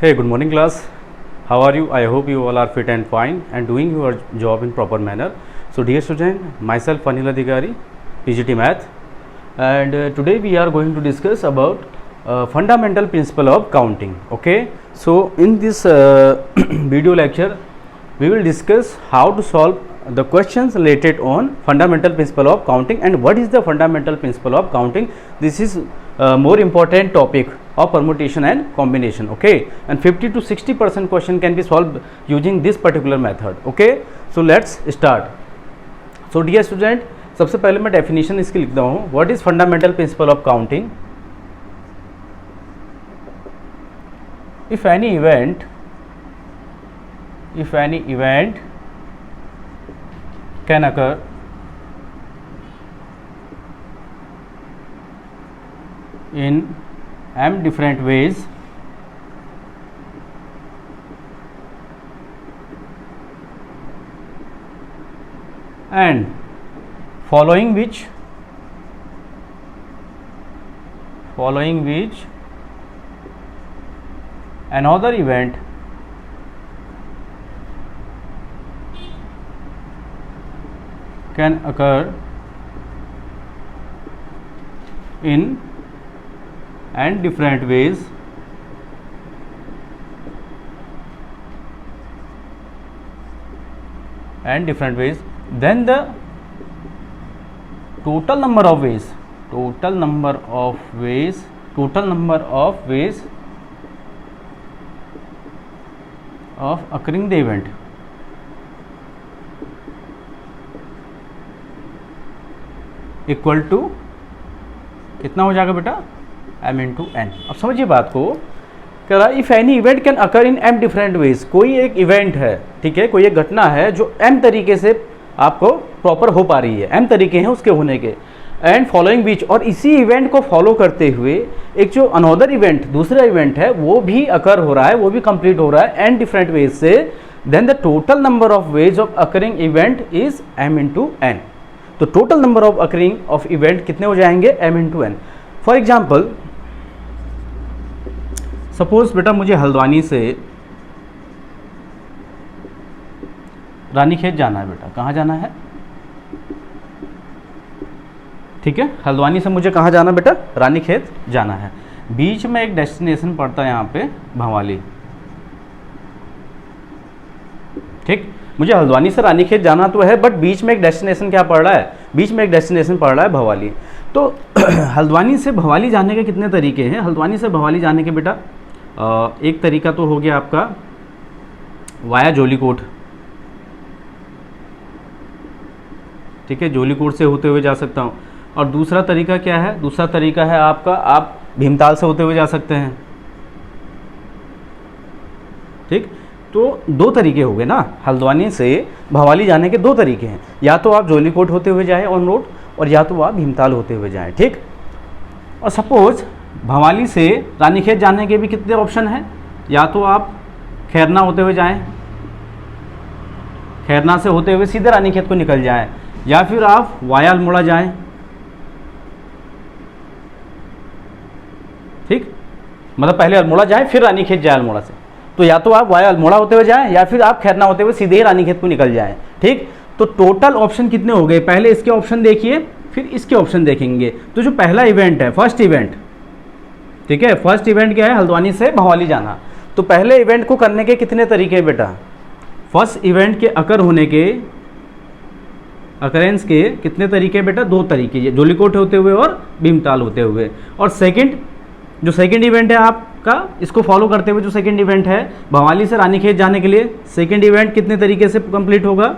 Hey, good morning class. How are you? I hope you all are fit and fine and doing your job in proper manner. So dear student, myself Anil Adhikari, PGT Math, and today we are going to discuss about fundamental principle of counting. Okay, so in this video lecture we will discuss how to solve the questions related on fundamental principle of counting and what is the fundamental principle of counting. This is more important topic of permutation and combination. Okay, and 50 to 60% question can be solved using this particular method. Okay, so let's start. So dear student, सबसे पहले मैं definition इसकी लिखता हूँ. What is fundamental principle of counting? if any event can occur in m different ways and following which another event can occur in and different ways then the total number of ways of occurring the event equal to कितना हो जाएगा बेटा? m into n. अब समझिए बात को. कह रहा if any event can occur in m different ways. कोई एक इवेंट है, ठीक है, कोई एक घटना है जो m तरीके से आपको प्रॉपर हो पा रही है, m तरीके हैं उसके होने के, एंड फॉलोइंग बीच, और इसी इवेंट को फॉलो करते हुए एक जो अनदर इवेंट, दूसरा इवेंट है, वो भी अकर हो रहा है, वो भी कंप्लीट हो रहा है एन डिफरेंट वेज से, then the total number of ways of occurring event is m into n. तो total number of occurring of event कितने हो जाएंगे? m into n. For example, suppose बेटा मुझे हल्द्वानी से रानीखेत जाना है. बेटा कहाँ जाना है? ठीक है, हल्द्वानी से मुझे कहाँ जाना बेटा? रानीखेत जाना है. बीच में एक डेस्टिनेशन पड़ता है यहाँ पे भवाली. ठीक, मुझे हल्द्वानी से रानीखेत जाना तो है, बट बीच में एक डेस्टिनेशन क्या पड़ रहा है? बीच में एक डेस्टिनेशन पड़ रहा है भवाली. तो हल्द्वानी से भवाली जाने के कितने तरीके हैं? हल्द्वानी से भवाली जाने के बेटा एक तरीका तो हो गया आपका वाया जोलीकोट. ठीक है, जोलीकोट से होते हुए जा सकता हूँ. और दूसरा तरीका क्या है? दूसरा तरीका है आपका, आप भीमताल से होते हुए जा सकते हैं. ठीक, तो दो तरीके हो गए ना. हल्द्वानी से भवाली जाने के दो तरीके हैं, या तो आप जोलीकोट होते हुए जाएं ऑन रोड, और या तो आप भीमताल होते हुए जाएं. ठीक, और सपोज भवाली से रानीखेत जाने के भी कितने ऑप्शन हैं? या तो आप खैरना होते हुए जाएं, खैरना से होते हुए सीधे रानीखेत को निकल जाएं, या फिर आप वाया अल्मोड़ा जाएं. ठीक, मतलब पहले अल्मोड़ा जाएं फिर रानीखेत जाए अल्मोड़ा से. तो या तो आप वाया अल्मोड़ा होते हुए जाएं, या फिर आप खैरना होते हुए सीधे ही रानीखेत को निकल जाएं. ठीक, तो टोटल ऑप्शन कितने हो गए? पहले इसके ऑप्शन देखिए, फिर इसके ऑप्शन देखेंगे. तो जो पहला इवेंट है, फर्स्ट इवेंट, ठीक है, फर्स्ट इवेंट क्या है? हल्द्वानी से भवाली जाना. तो पहले इवेंट को करने के कितने तरीके बेटा? फर्स्ट इवेंट के अकर होने के, अकरेंस के कितने तरीके बेटा? दो तरीके, जोलीकोट होते हुए और भीमताल होते हुए. और सेकंड, जो सेकंड इवेंट है आपका, इसको फॉलो करते हुए जो सेकंड इवेंट है भवाली से रानीखेत जाने के लिए, सेकंड इवेंट कितने तरीके से कंप्लीट होगा?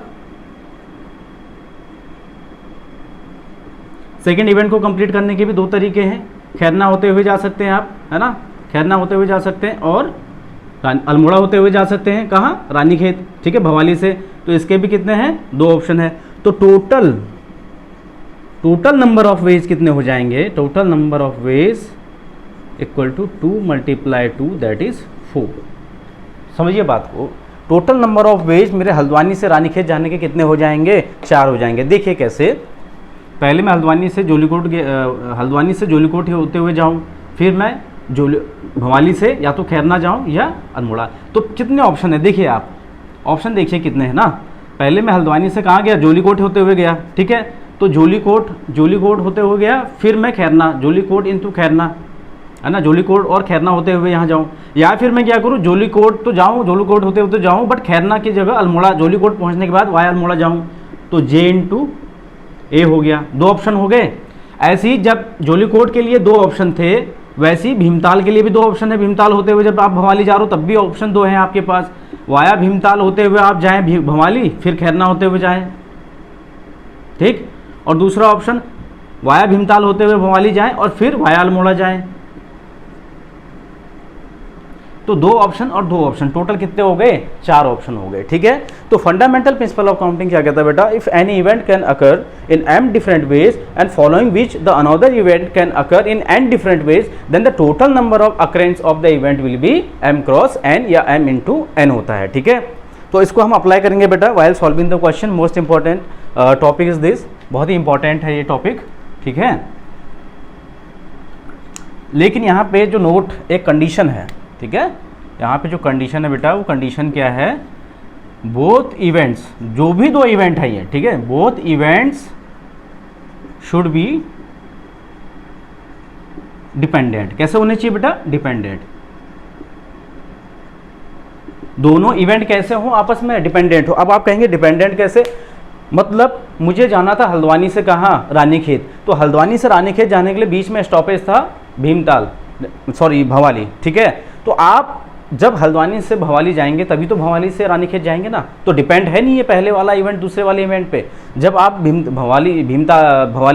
सेकंड इवेंट को कंप्लीट करने के भी दो तरीके हैं. खैरना होते हुए जा सकते हैं आप, है ना, खैरना होते हुए जा सकते हैं, और अल्मोड़ा होते हुए जा सकते हैं. कहाँ? रानीखेत. ठीक है, भवाली से. तो इसके भी कितने हैं? दो ऑप्शन है. तो टोटल नंबर ऑफ वेज कितने हो जाएंगे? Total number of ways equal to 2 multiply 2 that is 4. समझिए बात को. टोटल नंबर ऑफ वेज मेरे हल्द्वानी से रानीखेत जाने के कितने हो जाएंगे? 4 हो जाएंगे. देखिए कैसे. पहले मैं हल्द्वानी से जोलीकोट होते हुए जाऊँ, फिर मैं जो भवाली से या तो खैरना जाऊँ या अल्मोड़ा। तो कितने ऑप्शन है देखिए, आप ऑप्शन देखिए कितने हैं ना। पहले मैं हल्द्वानी से कहाँ गया, जोलीकोट होते हुए गया, ठीक है। तो जोलीकोट होते हुए गया, फिर मैं खैरना, जोलीकोट इंटू खैरना, है ना, जोलीकोट और खैरना होते हुए यहाँ जाऊँ। या फिर मैं क्या करूँ, जोलीकोट तो जाऊँ, जोलीकोट होते होते जाऊँ, बट खैरना की जगह अल्मोड़ा, जोलीकोट पहुँचने के बाद वाया अल्मोड़ा जाऊँ। तो जे इंटू ए हो गया, 2 ऑप्शन हो गए। ऐसे ही जब जोलीकोट के लिए 2 ऑप्शन थे, वैसे ही भीमताल के लिए भी 2 ऑप्शन है। भीमताल होते हुए जब आप भवाली जा रहे हो तब भी ऑप्शन 2 हैं आपके पास। वाया भीमताल होते हुए आप जाएँ भवाली, फिर खैरना होते हुए जाएँ, ठीक। और दूसरा ऑप्शन वाया भीमताल होते हुए भवाली जाएँ और फिर वाया अल्मोड़ा जाएँ। तो 2 ऑप्शन और 2 ऑप्शन, टोटल कितने हो गए, 4 ऑप्शन हो गए, ठीक है। तो फंडामेंटल प्रिंसिपल ऑफ काउंटिंग क्या कहता है बेटा, if any event can occur in m different ways and following which the another event can occur in n different ways, then the total number of occurrence of the event will be m cross n या m into n होता है, ठीक है। तो इसको हम apply करेंगे बेटा while solving the question. Most important topic is this, बहुत ही इंपॉर्टेंट है ये टॉपिक, ठीक है। लेकिन यहाँ पे जो नोट एक कंडीशन है, ठीक है। यहाँ पे जो कंडीशन है बेटा, वो कंडीशन क्या है, बोथ इवेंट्स, जो भी 2 इवेंट है ये, ठीक है, both events should be dependent. कैसे होने चाहिए बेटा, डिपेंडेंट। दोनों इवेंट कैसे हो, आपस में डिपेंडेंट हो। अब आप कहेंगे डिपेंडेंट कैसे, मतलब मुझे जाना था हल्द्वानी से कहाँ, रानीखेत। तो हल्द्वानी से रानीखेत जाने के लिए बीच में स्टॉपेज था भीमताल, सॉरी भवाली, ठीक है। तो आप जब हल्द्वानी से भवाली जाएंगे तभी तो भवाली से रानीखेत जाएंगे ना। तो डिपेंड है नहीं ये पहले वाला इवेंट दूसरे वाले इवेंट पे। जब आप भवाली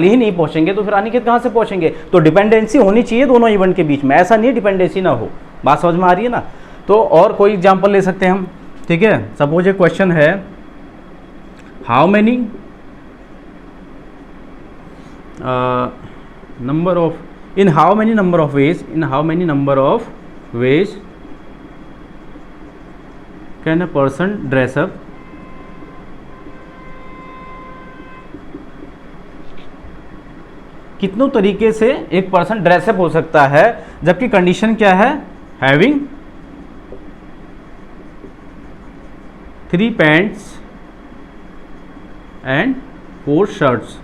ही नहीं पहुंचेंगे तो फिर रानीखेत कहाँ से पहुंचेंगे। तो डिपेंडेंसी होनी चाहिए दोनों इवेंट के बीच में, ऐसा नहीं डिपेंडेंसी ना हो। बात समझ में आ रही है ना। तो और कोई एग्जाम्पल ले सकते हैं हम, ठीक है। सपोज ए क्वेश्चन है, how many number of, in how many number of ways can a person dress up, कितनों तरीके से एक पर्सन ड्रेसअप हो सकता है, जबकि कंडीशन क्या है, हैविंग 3 पैंट्स एंड 4 शर्ट्स।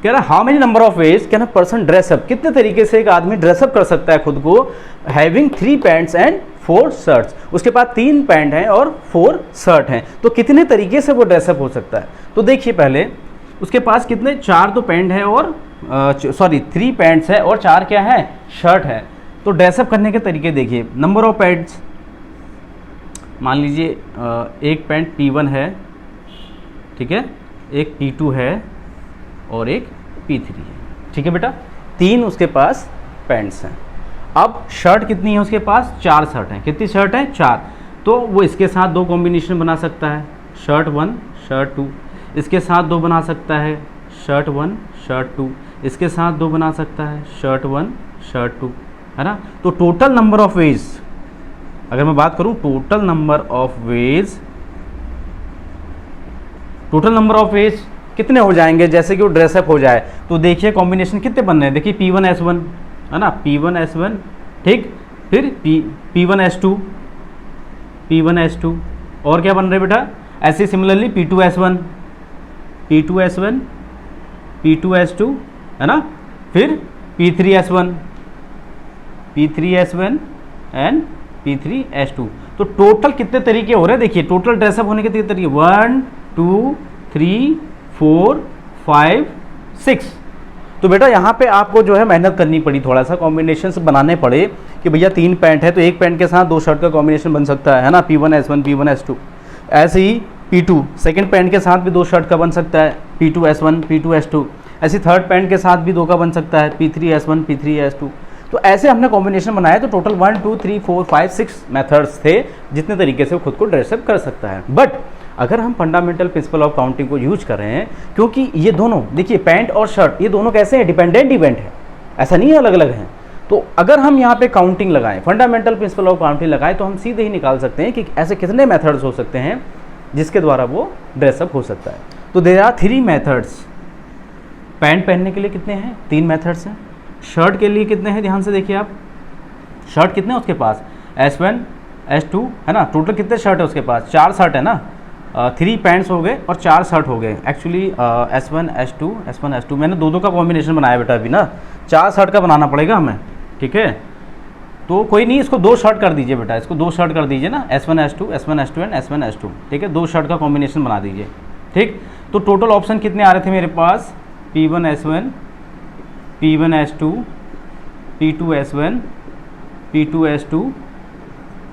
कह रहा how many number of veg can a person dress up, कितने तरीके से एक आदमी ड्रेसअप कर सकता है खुद को, हैविंग 3 पैंट्स एंड 4 शर्ट्स। उसके पास 3 पैंट हैं और 4 शर्ट हैं। तो कितने तरीके से वो ड्रेसअप हो सकता है। तो देखिए पहले उसके पास कितने, 4 तो पैंट है और 3 पैंट्स है और 4 क्या है, शर्ट है। तो ड्रेसअप करने के तरीके देखिए, नंबर ऑफ पैंट्स, मान लीजिए एक पैंट P1 है, ठीक है, एक P2 है और एक P3 है, ठीक है बेटा। 3 उसके पास पैंट्स हैं। अब शर्ट कितनी है उसके पास, 4 शर्ट हैं। कितनी शर्ट हैं, 4। तो वो इसके साथ 2 कॉम्बिनेशन बना सकता है, शर्ट 1 शर्ट 2। इसके साथ 2 बना सकता है, शर्ट 1 शर्ट 2। इसके साथ 2 बना सकता है, शर्ट 1 शर्ट 2, है ना। तो टोटल नंबर ऑफ वेज, अगर मैं बात करूं टोटल नंबर ऑफ वेज कितने हो जाएंगे, जैसे कि वो ड्रेसअप हो जाए। तो देखिए कॉम्बिनेशन कितने बन रहे हैं, देखिए P1S1, है ना, P1S1, ठीक। फिर P1S2, P1S2, और क्या बन रहे बेटा, ऐसे सिमिलरली P2S1, P2S1, P2S2, है ना। फिर P3S1, P3S1 एंड P3S2। तो टोटल कितने तरीके हो रहे हैं, देखिए टोटल ड्रेसअप होने के तरीके 1 2 3 4 5 6। तो बेटा यहाँ पे आपको जो है मेहनत करनी पड़ी, थोड़ा सा कॉम्बिनेशंस बनाने पड़े कि भैया 3 पैंट है तो एक पैंट के साथ 2 शर्ट का कॉम्बिनेशन बन सकता है ना, P1S1 P1S2। ऐसे ही P2 सेकंड पैंट के साथ भी 2 शर्ट का बन सकता है, P2S1 P2S2। ऐसे थर्ड पैंट के साथ भी 2 का बन सकता है, P3S1 P3S2। तो ऐसे हमने कॉम्बिनेशन बनाया। तो टोटल 1 2 3 4 5 6 मेथड्स थे जितने तरीके से वो खुद को ड्रेसअप कर सकता है। बट अगर हम फंडामेंटल प्रिंसिपल ऑफ काउंटिंग को यूज कर रहे हैं, क्योंकि ये दोनों देखिए पैंट और शर्ट ये दोनों कैसे हैं, डिपेंडेंट इवेंट है, ऐसा नहीं है अलग अलग हैं। तो अगर हम यहाँ पे काउंटिंग लगाएं, फंडामेंटल प्रिंसिपल ऑफ काउंटिंग लगाएं, तो हम सीधे ही निकाल सकते हैं कि ऐसे कितने मेथड्स हो सकते हैं जिसके द्वारा वो ड्रेसअप हो सकता है। तो देयर आर 3 मेथड्स। पैंट पहनने के लिए कितने हैं? 3 मेथड्स हैं। शर्ट के लिए कितने हैं? ध्यान से देखिए आप, शर्ट कितने हैं उसके पास? S1 S2 है ना। टोटल कितने शर्ट है उसके पास? 4 शर्ट है ना। 3 पैंट्स हो गए और 4 शर्ट हो गए। एक्चुअली S1 S2 मैंने दो का कॉम्बिनेशन बनाया बेटा अभी ना, 4 शर्ट का बनाना पड़ेगा हमें, ठीक है। तो कोई नहीं, इसको 2 शर्ट कर दीजिए बेटा, इसको 2 शर्ट कर दीजिए ना, S1 S2 and S1 S2, ठीक है। 2 शर्ट का कॉम्बिनेशन बना दीजिए, ठीक। तो टोटल ऑप्शन कितने आ रहे थे मेरे पास? P1 S1, P1 S2, P2 S1, P2 S2,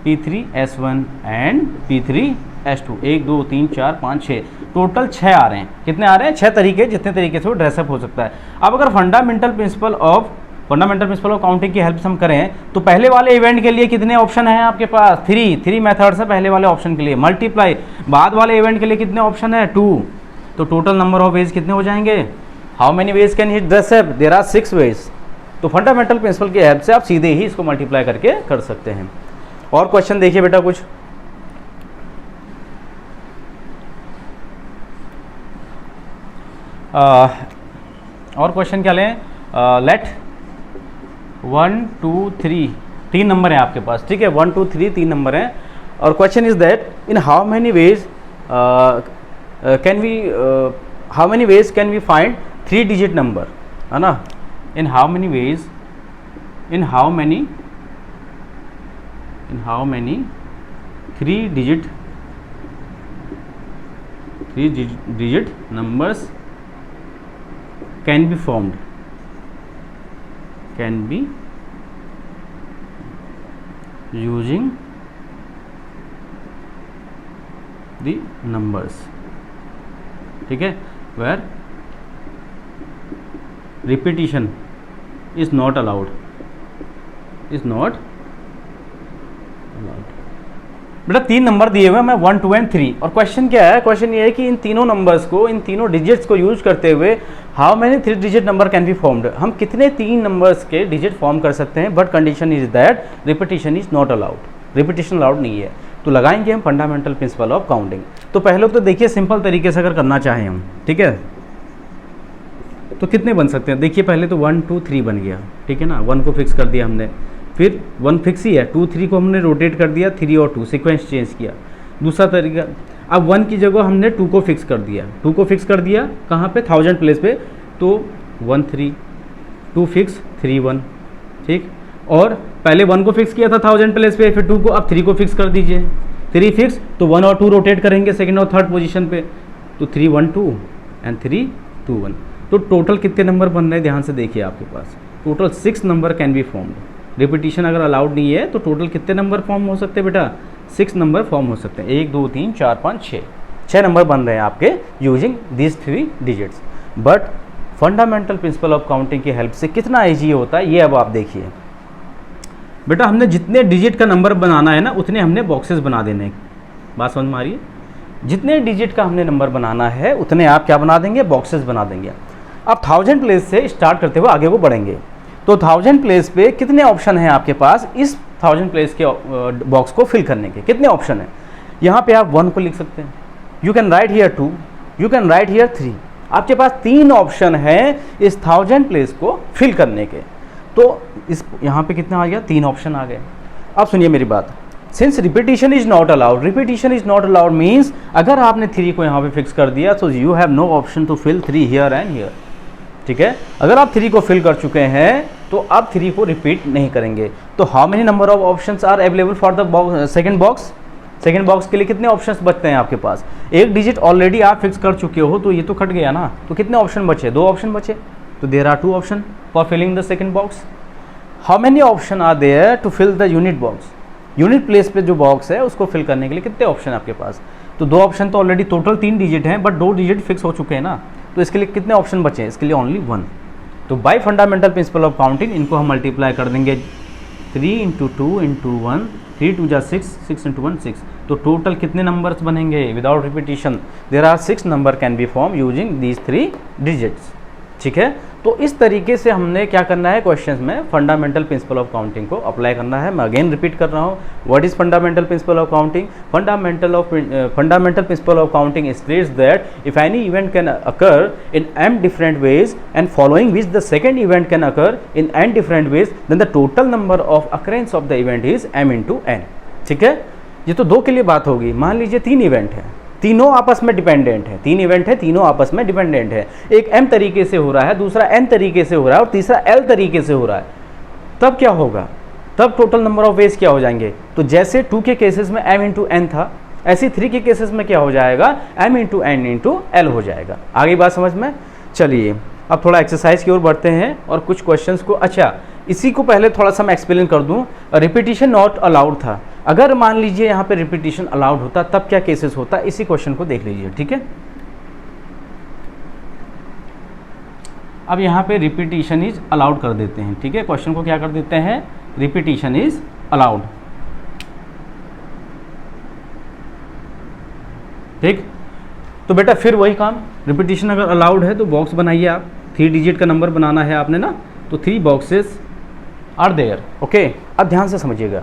P3 S1 and P3 S2। 1 2 3 4 5 6, total 6 आ रहे हैं। कितने आ रहे हैं? 6 तरीके, जितने तरीके से वो ड्रेसअप हो सकता है। अब अगर फंडामेंटल प्रिंसिपल ऑफ काउंटिंग की हेल्प से हम करें तो पहले वाले इवेंट के लिए कितने ऑप्शन हैं आपके पास? 3 मेथड्स है पहले वाले ऑप्शन के लिए। मल्टीप्लाई बाद वाले इवेंट के लिए कितने ऑप्शन है? 2। तो टोटल नंबर ऑफ वेज कितने हो जाएंगे? How many ways can he dress up? There are 6 ways. तो फंडामेंटल प्रिंसिपल की हेल्प से आप सीधे ही इसको मल्टीप्लाई करके कर सकते हैं। और क्वेश्चन देखिए बेटा कुछ, और क्वेश्चन क्या लें? लेट 1 2 3, 3 नंबर हैं आपके पास, ठीक है। 1 2 3 3 नंबर हैं। और question is that in how many ways can we find 3 digit number, है ना। In how many 3 digit numbers can be formed using the numbers, ठीक है। where repetition is not allowed, बेटा 3 नंबर दिए हुए मैं 1 2 एंड 3। और क्वेश्चन क्या है? क्वेश्चन ये है कि इन तीनों नंबर्स को, इन तीनों डिजिट्स को यूज करते हुए how many 3 digit number can be formed, हम कितने 3 नंबर्स के डिजिट फॉर्म कर सकते हैं। But condition is that repetition is not allowed, repetition allowed नहीं है। तो लगाएंगे हम फंडामेंटल प्रिंसिपल ऑफ काउंटिंग। तो पहले तो देखिए सिंपल तरीके से अगर करना चाहें हम, ठीक है, तो कितने बन सकते हैं? देखिए पहले तो 1 2 3 बन गया, ठीक है ना। 1 को फिक्स कर दिया हमने, फिर 1 फिक्स ही है, 2 3 को हमने रोटेट कर दिया, 3 और 2 सीक्वेंस चेंज किया। दूसरा तरीका, अब 1 की जगह हमने 2 को फिक्स कर दिया। 2 को फिक्स कर दिया कहाँ पे? 1000 प्लेस पे। तो 1 3, 2 फिक्स 3 1, ठीक। और पहले 1 को फिक्स किया था 1000 प्लेस पे, फिर 2 को, अब 3 को फिक्स कर दीजिए। 3 फिक्स तो 1 और 2 रोटेट करेंगे सेकंड और थर्ड पोजीशन पे, तो 3 1 2 एंड 3 2 1। तो टोटल कितने नंबर बन रहे हैं? ध्यान से देखिए आपके पास total 6 number can be formed. Repetition अगर अलाउड नहीं है तो टोटल कितने नंबर फॉर्म हो सकते हैं बेटा? 6 नंबर फॉर्म हो सकते हैं। 1 2 3 4 5 6 नंबर बन रहे हैं आपके using this 3 digits. But fundamental principle of counting की हेल्प से कितना ईजी होता है ये अब आप देखिए बेटा। हमने जितने डिजिट का नंबर बनाना है ना उतने हमने बॉक्सेस बना देने हैं। बात समझ में आ रही है? जितने डिजिट का हमने नंबर बनाना है उतने आप क्या बना देंगे? बॉक्सेस बना देंगे। अब 1000 प्लेस से स्टार्ट करते हुए आगे वो बढ़ेंगे। तो 1000 प्लेस पे कितने ऑप्शन हैं आपके पास? इस 1000 प्लेस के बॉक्स को फिल करने के कितने ऑप्शन हैं? यहाँ पे आप 1 को लिख सकते हैं, you can write here 2, you can write here 3। आपके पास 3 ऑप्शन हैं इस 1000 प्लेस को फिल करने के। तो इस यहाँ पे कितना आ गया? 3 ऑप्शन आ गए। अब सुनिए मेरी बात, since repetition is not allowed, repetition is not allowed means अगर आपने 3 को यहाँ पे फिक्स कर दिया तो you have no option to fill 3 here and here, ठीक है। अगर आप 3 को फिल कर चुके हैं तो आप 3 को रिपीट नहीं करेंगे। तो how many number of options are available for the second box? Second box के लिए कितने ऑप्शंस बचते हैं आपके पास? एक डिजिट ऑलरेडी आप फिक्स कर चुके हो तो ये तो कट गया ना। तो कितने ऑप्शन बचे? 2 ऑप्शन बचे। तो there are 2 option for filling the second box. How many option are there to fill the unit box? Unit place पे जो बॉक्स है उसको फिल करने के लिए कितने ऑप्शन है आपके पास? तो 2 ऑप्शन तो ऑलरेडी टोटल 3 डिजिट हैं, बट 2 डिजिट फिक्स हो चुके हैं ना। तो इसके लिए कितने ऑप्शन बचे हैं? इसके लिए ओनली 1। तो bye fundamental principle of counting इनको हम मल्टीप्लाई कर देंगे 3 × 2 × 1, 3 2 जा 6, 6 × 1 6। तो टोटल कितने नंबर्स बनेंगे? Without repetition there are 6 number can be form using these 3 digits, ठीक है। तो इस तरीके से हमने क्या करना है, क्वेश्चंस में फंडामेंटल प्रिंसिपल ऑफ काउंटिंग को अप्लाई करना है। मैं अगेन रिपीट कर रहा हूँ, what is fundamental principle of counting? Fundamental principle of counting states that if any event can occur in m different ways and following which the second event can occur in n different ways, then the total number of occurrence of the event is m into n। ठीक है, ये तो दो के लिए बात होगी। मान लीजिए 3 इवेंट है, तीनों आपस में डिपेंडेंट है, 3 इवेंट है, तीनों आपस में डिपेंडेंट है। एक m तरीके से हो रहा है, दूसरा n तरीके से हो रहा है और तीसरा l तरीके से हो रहा है। तब क्या होगा? तब टोटल नंबर ऑफ वेज क्या हो जाएंगे? तो जैसे 2 के केसेस में m इंटू n था, ऐसे 3 के केसेस में क्या हो जाएगा? m into n into l हो जाएगा। आगे बात समझ में? चलिए अब थोड़ा एक्सरसाइज की ओर बढ़ते हैं और कुछ क्वेश्चंस को, अच्छा इसी को पहले थोड़ा सा मैं एक्सप्लेन कर दूं। रिपीटिशन नॉट अलाउड था, अगर मान लीजिए यहाँ पे रिपीटिशन अलाउड होता तब क्या केसेस होता, इसी क्वेश्चन को देख लीजिए। ठीक है, अब यहाँ पे रिपीटिशन इज अलाउड कर देते हैं। ठीक है, क्वेश्चन को क्या कर देते हैं? Repetition is allowed. ठीक, तो बेटा फिर वही काम, रिपीटिशन अगर अलाउड है तो बॉक्स बनाइए आप। 3 डिजिट का नंबर बनाना है आपने ना, तो 3 बॉक्सेस आर देयर। ओके, अब ध्यान से समझिएगा,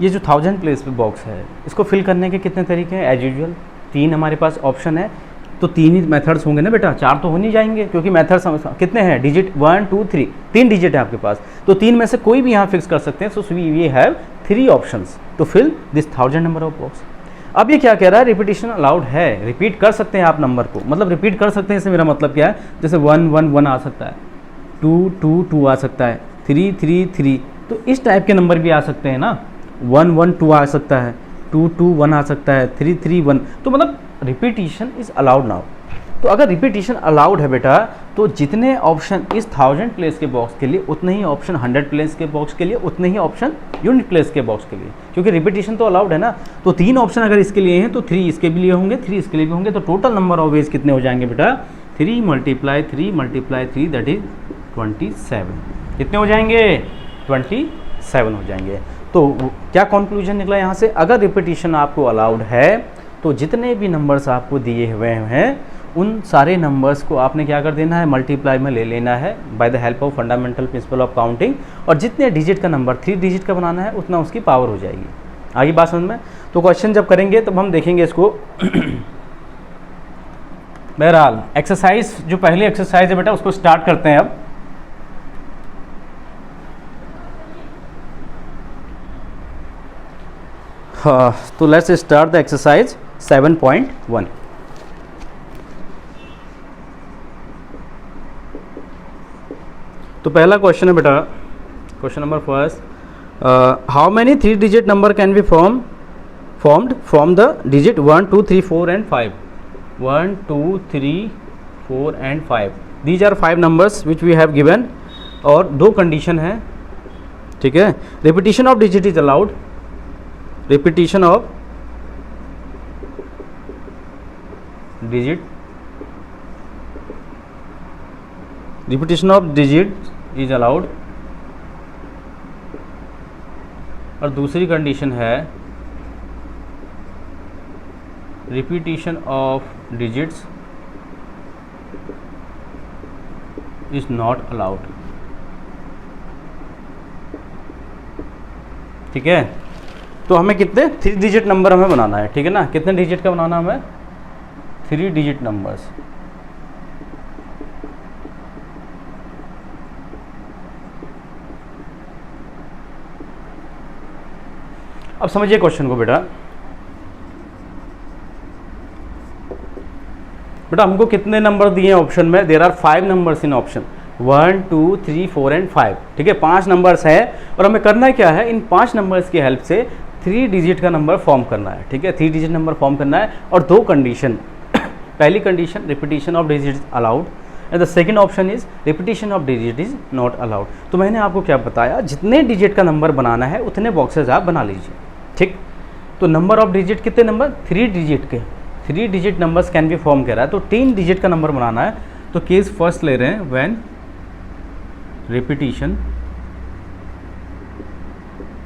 ये जो 1000 प्लेस पे बॉक्स है, इसको फिल करने के कितने तरीके हैं? एज यूजुअल 3 हमारे पास ऑप्शन है, तो 3 ही मेथड्स होंगे ना बेटा, 4 तो हो नहीं जाएंगे क्योंकि मेथड्स कितने हैं? डिजिट 1 2 3, 3 डिजिट है आपके पास, तो 3 में से कोई भी यहाँ फिक्स कर सकते हैं। So we have 3 options to fill this 1000 number of box. अब ये क्या कह रहा है? रिपीटिशन अलाउड है, रिपीट कर सकते हैं आप नंबर को, मतलब रिपीट कर सकते हैं, इससे मेरा मतलब क्या है? जैसे 1 1 1 आ सकता है, 2 2 2 आ सकता है, 3 3 3, तो इस टाइप के नंबर भी आ सकते हैं ना। 1 1 2 आ सकता है, 2 2 1 आ सकता है, 3 3 1, तो मतलब रिपीटिशन इज अलाउड नाउ। तो अगर रिपीटिशन अलाउड है बेटा, तो जितने ऑप्शन इस 1000 प्लेस के बॉक्स के लिए उतने ही ऑप्शन 100 प्लेस के बॉक्स के लिए, उतने ही ऑप्शन यूनिट प्लेस के बॉक्स के लिए, क्योंकि रिपीटिशन तो अलाउड है ना। तो 3 ऑप्शन अगर इसके लिए हैं तो 3 इसके भी लिए होंगे, 3 इसके लिए भी होंगे, तो टोटल नंबर ऑफ वेज कितने हो जाएंगे बेटा? 3 × 3 दैट इज 27। कितने हो जाएंगे? 27 हो जाएंगे। तो क्या कंक्लूजन निकला यहाँ से? अगर रिपीटिशन आपको अलाउड है तो जितने भी नंबर्स आपको दिए हुए हैं उन सारे नंबर्स को आपने क्या कर देना है? मल्टीप्लाई में ले लेना है by the help of fundamental principle of counting, और जितने डिजिट का नंबर 3 डिजिट का बनाना है उतना उसकी पावर हो जाएगी। आगे बात समझ में? तो क्वेश्चन जब करेंगे तब हम देखेंगे इसको। बहरहाल एक्सरसाइज, जो पहली एक्सरसाइज है बेटा उसको स्टार्ट करते हैं अब। हाँ, तो लेट्स स्टार्ट द एक्सरसाइज 7.1। तो पहला क्वेश्चन है बेटा, question number first, how many 3 digit number can be formed from the digit 1 2 3 4 and 5? 1 2 3 4 and 5, these are 5 numbers which we have given, और 2 कंडीशन है। ठीक है, repetition of digit is allowed, repetition of digit, repetition of digit is allowed, और दूसरी condition है repetition of digits is not allowed. ठीक है, तो हमें कितने 3 डिजिट नंबर हमें बनाना है। ठीक है ना, कितने डिजिट का बनाना है हमें? 3 डिजिट नंबर्स। अब समझिए क्वेश्चन को बेटा। बेटा हमको कितने नंबर दिए हैं ऑप्शन में? There are 5 numbers in option, 1 2 3 4 and 5। ठीक है, 5 नंबर्स है और हमें करना क्या है? इन 5 नंबर्स की हेल्प से 3 डिजिट का नंबर फॉर्म करना है। ठीक है, 3 डिजिट नंबर फॉर्म करना है, और 2 कंडीशन। पहली condition repetition of digit allowed, and the second option is repetition of digit is not allowed. तो मैंने आपको क्या बताया? जितने डिजिट का नंबर बनाना है उतने बॉक्सेस आप बना लीजिए। ठीक, तो नंबर ऑफ डिजिट कितने नंबर? 3 डिजिट के, 3 digit numbers can be form कह रहा है, तो 3 डिजिट का नंबर बनाना है। तो केस फर्स्ट ले रहे हैं, when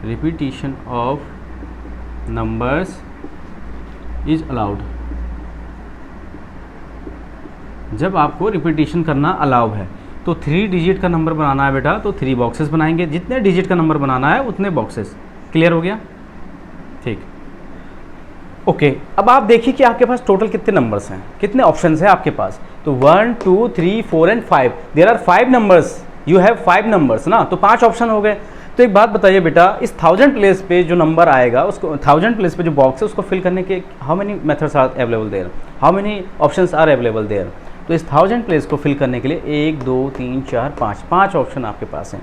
repetition of numbers is allowed. जब आपको रिपीटिशन करना अलाउ है, तो 3 डिजिट का नंबर बनाना है बेटा तो 3 बॉक्सेस बनाएंगे, जितने डिजिट का नंबर बनाना है उतने बॉक्सेस। क्लियर हो गया? ठीक, ओके। अब आप देखिए कि आपके पास टोटल कितने नंबर्स हैं, कितने ऑप्शंस हैं आपके पास। तो 1 2 3 4 and 5, there are 5 numbers, you have 5 numbers ना, तो 5 ऑप्शन हो गए। तो एक बात बताइए बेटा, इस 1000 प्लेस पे जो नंबर आएगा उसको 1000 प्लेस पे जो बॉक्स है उसको फिल करने के how many methods are available there, how many options are available there. तो इस 1000 प्लेस को फिल करने के लिए 1 2 3 4 5 ऑप्शन आपके पास हैं।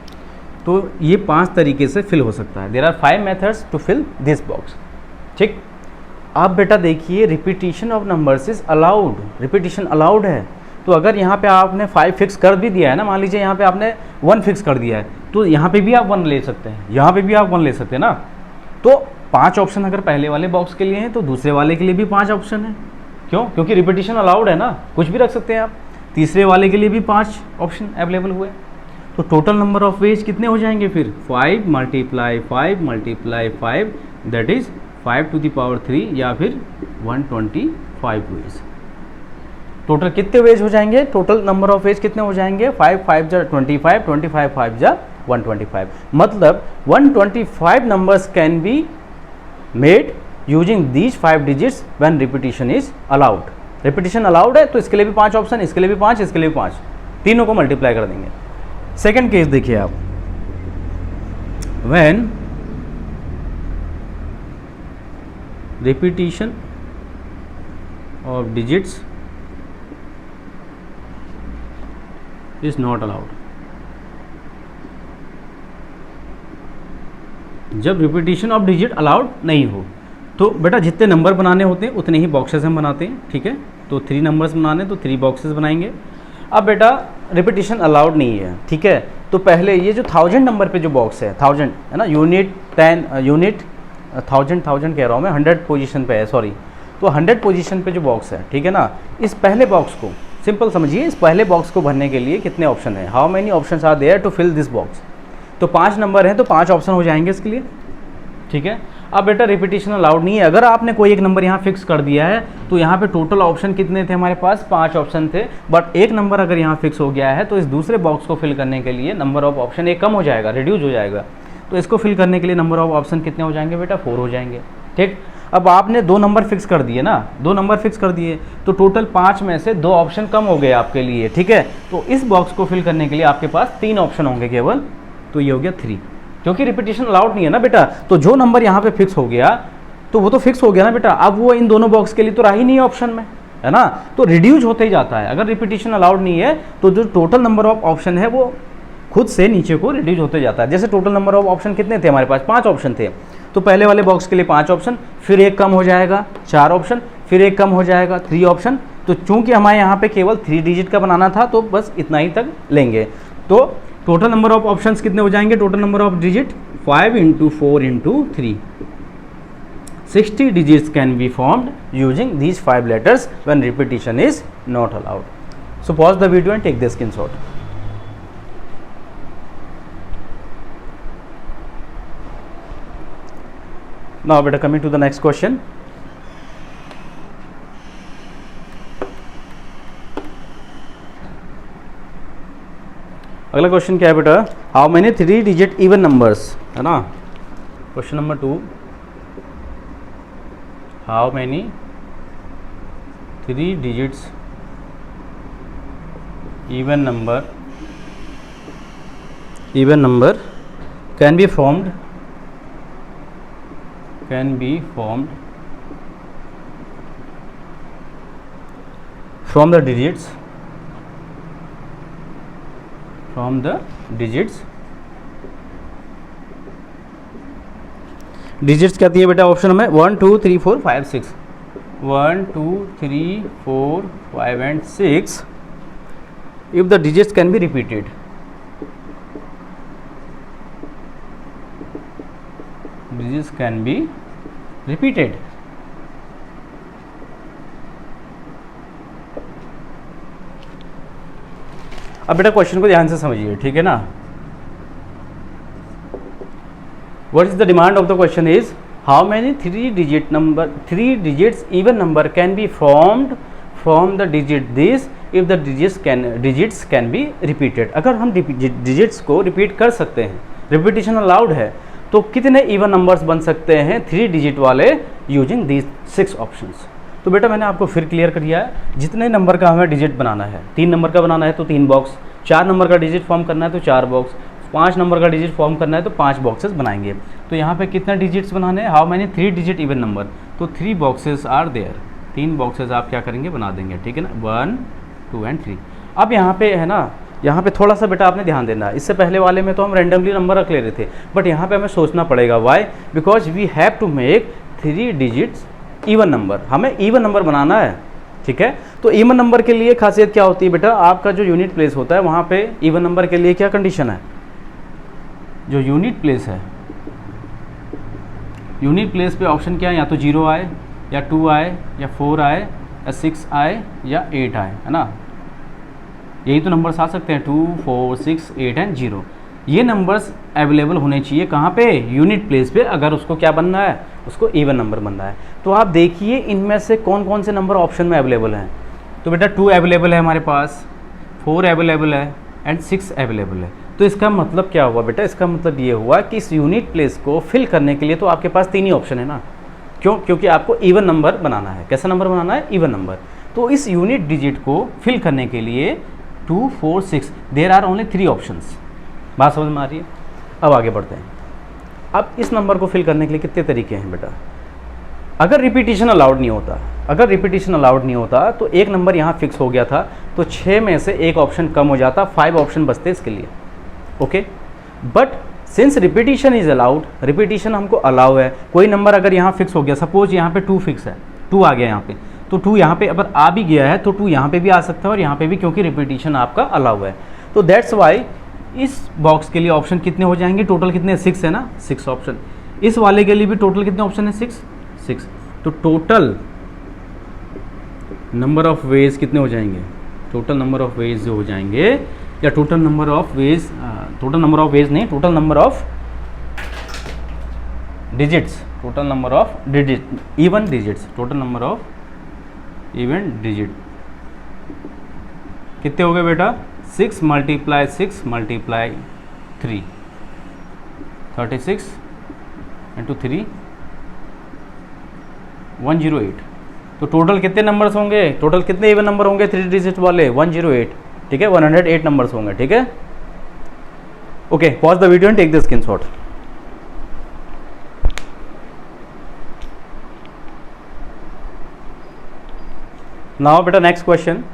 तो ये 5 तरीके से फिल हो सकता है। There are 5 methods to fill this box. ठीक, आप बेटा देखिए repetition of numbers is allowed, repetition allowed है। तो अगर यहाँ पे आपने 5 फिक्स कर भी दिया है ना, मान लीजिए यहाँ पे आपने 1 फिक्स कर दिया है, तो यहाँ पे भी आप 1 ले सकते हैं, यहाँ पे भी आप 1 ले सकते हैं ना। तो 5 ऑप्शन अगर पहले वाले बॉक्स के लिए हैं तो दूसरे वाले के लिए भी 5 ऑप्शन है। क्यों? क्योंकि रिपीटिशन अलाउड है ना, कुछ भी रख सकते हैं आप। तीसरे वाले के लिए भी 5 ऑप्शन अवेलेबल हुए। तो टोटल नंबर ऑफ वेज कितने हो जाएंगे फिर? 5 × 5 that is 5 to the power 3 या फिर 125 वेज। टोटल कितने वेज हो जाएंगे? टोटल नंबर ऑफ वेज कितने हो जाएंगे? 5 5 जा 25, 25 5 जा 125। मतलब 125 numbers can be made using these 5 digits when repetition is allowed. Repetition allowed है तो इसके लिए भी 5 ऑप्शन, इसके लिए भी 5, इसके लिए भी 5, तीनों को मल्टीप्लाई कर देंगे। सेकेंड केस देखिए आप, when repetition of digits is not allowed। जब रिपीटिशन ऑफ डिजिट अलाउड नहीं हो तो बेटा जितने नंबर बनाने होते हैं उतने ही बॉक्सेस हम बनाते हैं। ठीक है, तो 3 नंबर्स बनाने तो 3 बॉक्सेस बनाएंगे। अब बेटा रिपीटिशन अलाउड नहीं है, ठीक है, तो पहले ये जो 1000 नंबर पे जो बॉक्स है, 1000 है ना, यूनिट 10 यूनिट 1000 कह रहा हूँ मैं, 100 पोजीशन पे है, सॉरी। तो 100 पोजीशन पे जो बॉक्स है, ठीक है ना, इस पहले बॉक्स को सिंपल समझिए, इस पहले बॉक्स को भरने के लिए कितने ऑप्शन है, how many options are there to fill this box. तो 5 नंबर हैं तो 5 ऑप्शन हो जाएंगे इसके लिए। ठीक है, अब बेटा रिपीटिशन अलाउड नहीं है। अगर आपने कोई एक नंबर यहाँ फिक्स कर दिया है तो यहाँ पे टोटल ऑप्शन कितने थे हमारे पास? 5 ऑप्शन थे, बट एक नंबर अगर यहाँ फिक्स हो गया है तो इस दूसरे बॉक्स को फिल करने के लिए नंबर ऑफ ऑप्शन एक कम हो जाएगा, रिड्यूस हो जाएगा। तो इसको फिल करने के लिए नंबर ऑफ ऑप्शन कितने हो जाएंगे बेटा? 4 हो जाएंगे। ठीक, अब आपने 2 नंबर फिक्स कर दिए ना, 2 नंबर फिक्स कर दिए तो टोटल 5 में से 2 ऑप्शन कम हो गए आपके लिए। ठीक है, तो इस बॉक्स को फिल करने के लिए आपके पास 3 ऑप्शन होंगे केवल, तो ये हो गया 3, क्योंकि रिपीटिशन अलाउड नहीं है ना बेटा। तो जो नंबर यहाँ पे फिक्स हो गया तो वो तो फिक्स हो गया ना बेटा, अब वो इन दोनों बॉक्स के लिए तो रहा ही नहीं है ऑप्शन में, है ना, तो रिड्यूस होते ही जाता है। अगर रिपीटिशन अलाउड नहीं है तो जो टोटल नंबर ऑफ ऑप्शन है वो खुद से नीचे को रिड्यूस होते जाता है। जैसे टोटल नंबर ऑफ ऑप्शन कितने थे हमारे पास? 5 ऑप्शन थे, तो पहले वाले बॉक्स के लिए 5 ऑप्शन, फिर एक कम हो जाएगा 4 ऑप्शन, फिर एक कम हो जाएगा 3 ऑप्शन। तो चूंकि हमारे यहाँ पे केवल 3 डिजिट का बनाना था तो बस इतना ही तक लेंगे। तो टोटल नंबर ऑफ ऑप्शंस कितने हो जाएंगे? Total number of digit 5 × 4 × 3, 60 digits can be formed using these 5 letters when repetition is not allowed. So pause the video and take the screenshot. Now beta coming to the next question. अगला question क्या है बेटा? How many 3 digit even numbers, है ना। Question number 2, how many 3 digits even number can be formed from the digits digits क्या दिए बेटा option में? 1 2 3 4 5 6, 1 2 3 4 5 and 6 if the digits can be repeated. Digits can be repeated. अब बेटा question को ध्यान से समझिए, ठीक है ना। What is the demand of the question is how many 3 digits even number can be formed from the digit this if the digits can be repeated. अगर हम डिजिट्स को रिपीट कर सकते हैं, रिपीटिशन अलाउड है, तो कितने इवन नंबर्स बन सकते हैं 3 डिजिट वाले यूजिंग दीज 6 ऑप्शंस। तो बेटा मैंने आपको फिर क्लियर कर दिया है, जितने नंबर का हमें डिजिट बनाना है, 3 नंबर का बनाना है तो 3 बॉक्स, 4 नंबर का डिजिट फॉर्म करना है तो 4 बॉक्स, 5 नंबर का डिजिट फॉर्म करना है तो 5 बॉक्सेस बनाएंगे। तो यहाँ पे कितने डिजिट्स बनाने हैं, how many 3 digit even number, तो 3 बॉक्सेस आर देयर, 3 बॉक्सेस आप क्या करेंगे बना देंगे, ठीक है ना, 1 2 एंड 3। अब यहाँ पे है ना, यहाँ पे थोड़ा सा बेटा आपने ध्यान देना है, इससे पहले वाले में तो हम रैंडमली नंबर रख ले रहे थे, बट यहाँ पे हमें सोचना पड़ेगा, why, because we have to make 3 digits even number, हमें इवन नंबर बनाना है, ठीक है। तो इवन नंबर के लिए खासियत क्या होती है बेटा, आपका जो यूनिट प्लेस होता है वहाँ पे इवन नंबर के लिए क्या कंडीशन है, जो यूनिट प्लेस है, यूनिट प्लेस पे ऑप्शन क्या है, या तो 0 आए या 2 आए या 4 आए या 6 आए या 8 आए, है ना, यही तो नंबर्स आ सकते हैं, 2 4 6 8 एंड 0। ये नंबर्स अवेलेबल होने चाहिए कहाँ पे, यूनिट प्लेस पे, अगर उसको क्या बनना है, उसको इवन नंबर बनना है। तो आप देखिए इनमें से कौन कौन से नंबर ऑप्शन में अवेलेबल हैं। तो बेटा 2 अवेलेबल है हमारे पास, 4 अवेलेबल है एंड 6 अवेलेबल है। तो इसका मतलब क्या हुआ बेटा, इसका मतलब ये हुआ कि इस यूनिट प्लेस को फिल करने के लिए तो आपके पास 3 ही ऑप्शन है ना, क्यों, क्योंकि आपको इवन नंबर बनाना है। कैसा नंबर बनाना है, इवन नंबर। तो इस यूनिट डिजिट को फिल करने के लिए 2 4 6 देयर आर ओनली 3 ऑप्शंस। बात समझ में आ रही है। अब आगे बढ़ते हैं। अब इस नंबर को फिल करने के लिए कितने तरीके हैं बेटा, अगर रिपीटिशन अलाउड नहीं होता, अगर रिपीटिशन अलाउड नहीं होता तो एक नंबर यहाँ फिक्स हो गया था, तो 6 में से एक ऑप्शन कम हो जाता, 5 ऑप्शन बचते इसके लिए, okay. But since repetition is allowed, repetition हमको अलाउ है, कोई नंबर अगर यहाँ फिक्स हो गया, सपोज यहाँ पे 2 फिक्स है, 2 आ गया यहाँ पे, तो 2 यहाँ पे अगर आ भी गया है तो 2 यहाँ पे भी आ सकता है और यहाँ पे भी, क्योंकि रिपीटिशन आपका अलाउ है। तो दैट्स वाई इस बॉक्स के लिए ऑप्शन कितने हो जाएंगे, टोटल कितने, 6 है ना, 6 ऑप्शन। इस वाले के लिए भी टोटल कितने ऑप्शन है, 6। तो टोटल नंबर ऑफ वेज कितने हो जाएंगे, टोटल नंबर ऑफ वेज जो हो जाएंगे, या total number of ways, total number of ways नहीं, total number of digits, total number of digit, even digits, total number of even digit कितने हो गए बेटा, 6 × 6 × 3, 36 × 3 108। तो टोटल कितने नंबर्स होंगे, टोटल कितने इवन नंबर होंगे 3 डिजिट वाले, 108, ठीक है, 108 नंबर्स होंगे, ठीक है। Okay, pause the video and take the screenshot. Now बेटा नेक्स्ट क्वेश्चन।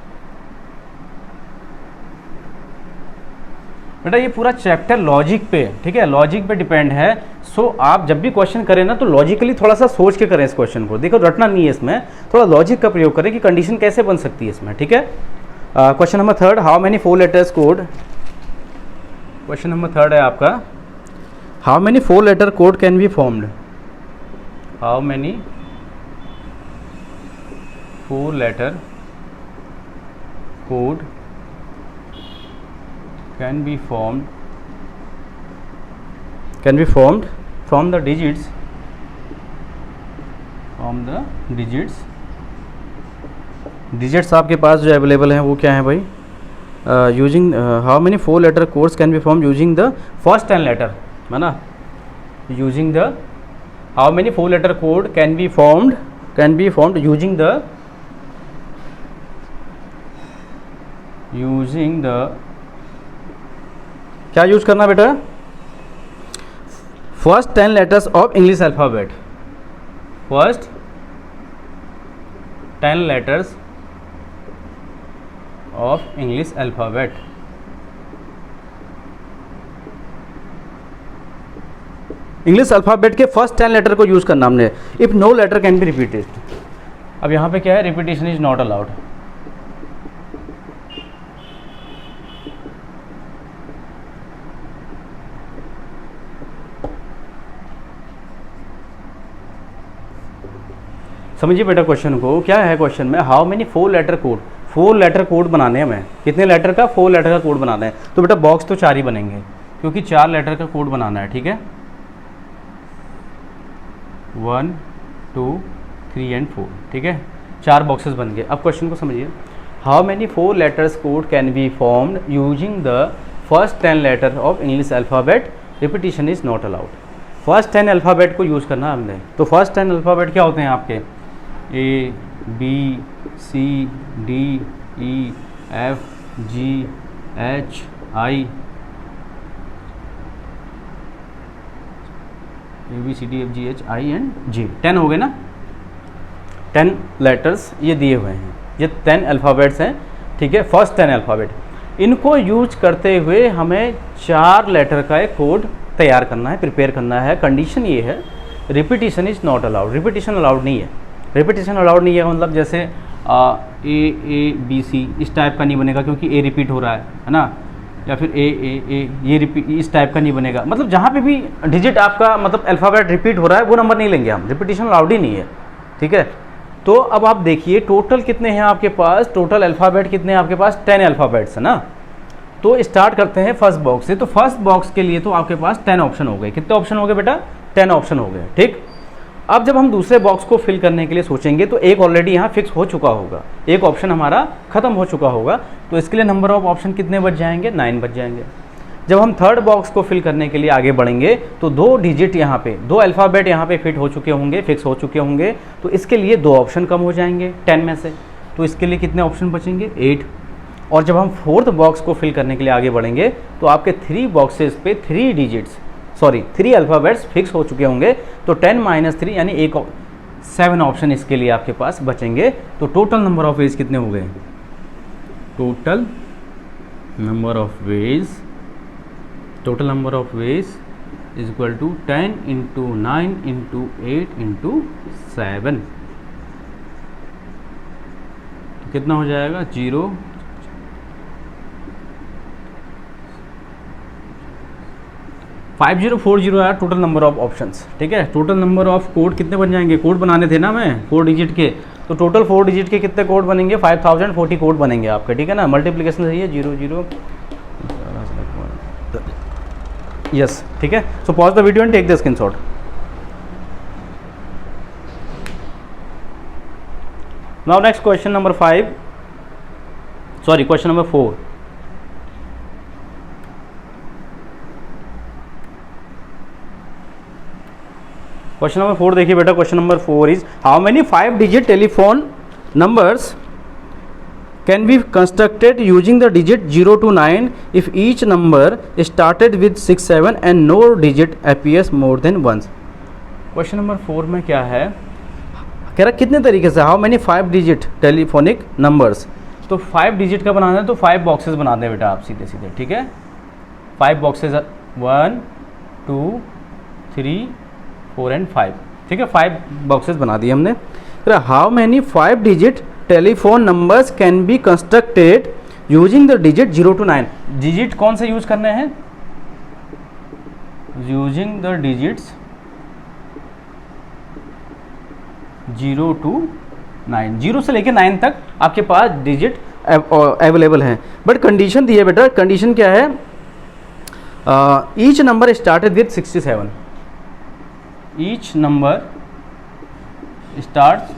बेटा ये पूरा चैप्टर लॉजिक पे, ठीक है, लॉजिक पे डिपेंड है। सो आप जब भी क्वेश्चन करें ना तो लॉजिकली थोड़ा सा सोच के करें इस क्वेश्चन को, देखो रटना नहीं है इसमें, थोड़ा लॉजिक का प्रयोग करें कि कंडीशन कैसे बन सकती है इसमें, ठीक है। Question number 3, how many 4 letters code, question number 3 है आपका, how many 4 letter code can be formed, how many 4 letter code can be formed from the digits, digits आपके पास जो अवेलेबल हैं वो क्या है भाई, using how many 4 letter codes can be form using the first 10 letter, है ना, using the how many 4 letter code can be formed using the क्या यूज करना बेटा, first 10 letters of English alphabet, first 10 letters of English alphabet. English alphabet के first 10 letter को use करना हमने। If no letter can be repeated, अब यहाँ पे क्या है, रिपीटेशन इज नॉट अलाउड। समझिए बेटा क्वेश्चन को, क्या है क्वेश्चन में, how many 4 letter code, 4 letter code बनाने हैं हमें, कितने लेटर का, 4 लेटर का कोड बनाना है। तो बेटा बॉक्स तो 4 ही बनेंगे क्योंकि 4 लेटर का कोड बनाना है, ठीक है, 1 2 3 एंड 4, ठीक है। 4 बॉक्सेस बन गए। अब क्वेश्चन को समझिए, how many 4 letters code can be formed using the first 10 letter of English alphabet, repetition is not allowed. First 10 alphabet को यूज़ करना हमने, तो फर्स्ट 10 अल्फ़ाबेट क्या होते हैं आपके, A B C D E F G H I A B C D F G H I and J, 10 हो गए ना, 10 लेटर्स ये दिए हुए हैं, ये 10 अल्फ़ाबेट्स हैं, ठीक है, फर्स्ट 10 अल्फ़ाबेट। इनको यूज करते हुए हमें 4 लेटर का एक कोड तैयार करना है, प्रिपेयर करना है। कंडीशन ये है, repetition is not allowed, repetition allowed नहीं है। रिपीटिशन अलाउड नहीं है मतलब जैसे A B C इस टाइप का नहीं बनेगा क्योंकि A रिपीट हो रहा है ना, या फिर A ये रिपीट इस टाइप का नहीं बनेगा। मतलब जहाँ पे भी डिजिट आपका मतलब अल्फ़ाबेट रिपीट हो रहा है वो नंबर नहीं लेंगे हम, रिपीटिशन अलाउड ही नहीं है, ठीक है। तो अब आप देखिए टोटल कितने हैं आपके पास, टोटल अल्फ़ाबेट कितने हैं आपके पास, 10 अल्फ़ाबेट्स है ना। तो स्टार्ट करते हैं फर्स्ट बॉक्स से। तो फर्स्ट बॉक्स के लिए तो आपके पास 10 ऑप्शन हो गए। कितने ऑप्शन हो गए बेटा, 10 ऑप्शन हो गए, ठीक। अब जब हम दूसरे बॉक्स को फिल करने के लिए सोचेंगे तो एक ऑलरेडी यहाँ फिक्स हो चुका होगा, एक ऑप्शन हमारा खत्म हो चुका होगा, तो इसके लिए नंबर ऑफ ऑप्शन कितने बच जाएंगे, 9 बच जाएंगे। जब हम थर्ड बॉक्स को फिल करने के लिए आगे बढ़ेंगे तो 2 डिजिट यहाँ पे, 2 अल्फ़ाबेट यहाँ पे फिट हो चुके होंगे, फिक्स हो चुके होंगे, तो इसके लिए 2 ऑप्शन कम हो जाएंगे 10 में से, तो इसके लिए कितने ऑप्शन बचेंगे, 8। और जब हम फोर्थ बॉक्स को फिल करने के लिए आगे बढ़ेंगे तो आपके 3 बॉक्सेस पे 3 अल्फ़ाबेट्स फिक्स हो चुके होंगे, तो 10 - 3 यानी 7 ऑप्शन इसके लिए आपके पास बचेंगे। तो टोटल नंबर ऑफ वेज कितने हो गए, total number of ways is equal to 10 × 9 × 8 × 7, तो कितना हो जाएगा 0 5040 आया टोटल नंबर ऑफ ऑप्शंस, ठीक है। टोटल नंबर ऑफ कोड कितने बन जाएंगे, कोड बनाने थे ना मैं 4 डिजिट के, तो टोटल 4 डिजिट के कितने कोड बनेंगे, 5040 कोड बनेंगे आपके, ठीक है ना। मल्टीप्लिकेशन सही है 0 0 यस, ठीक है। So pause the video and take the screenshot. Now next question number 4। Question number 4 देखिए बेटा, question number 4 is how many 5 digit telephone numbers can be constructed using the digit 0 to 9 if each number started with 6 7 and no digit appears more than once. Question number 4 में क्या है, कह रहा कितने तरीके से, how many 5 digit telephonic numbers. तो 5 digit का बनाना है तो 5 बॉक्सेस बना दें बेटा आप सीधे सीधे, ठीक है। 5 बॉक्सेस 1 2 3 4 एंड 5, ठीक है, 5 बॉक्सेस बना दिए हमने। How many 5 digit telephone numbers can be constructed using the digit 0 to 9। Digit कौन से यूज करने हैं, यूजिंग द डिजिट्स 0 to 9, 0 से लेके 9 तक आपके पास डिजिट अवेलेबल हैं। बट कंडीशन दी है बेटा, कंडीशन क्या है, each number started with 67, each number starts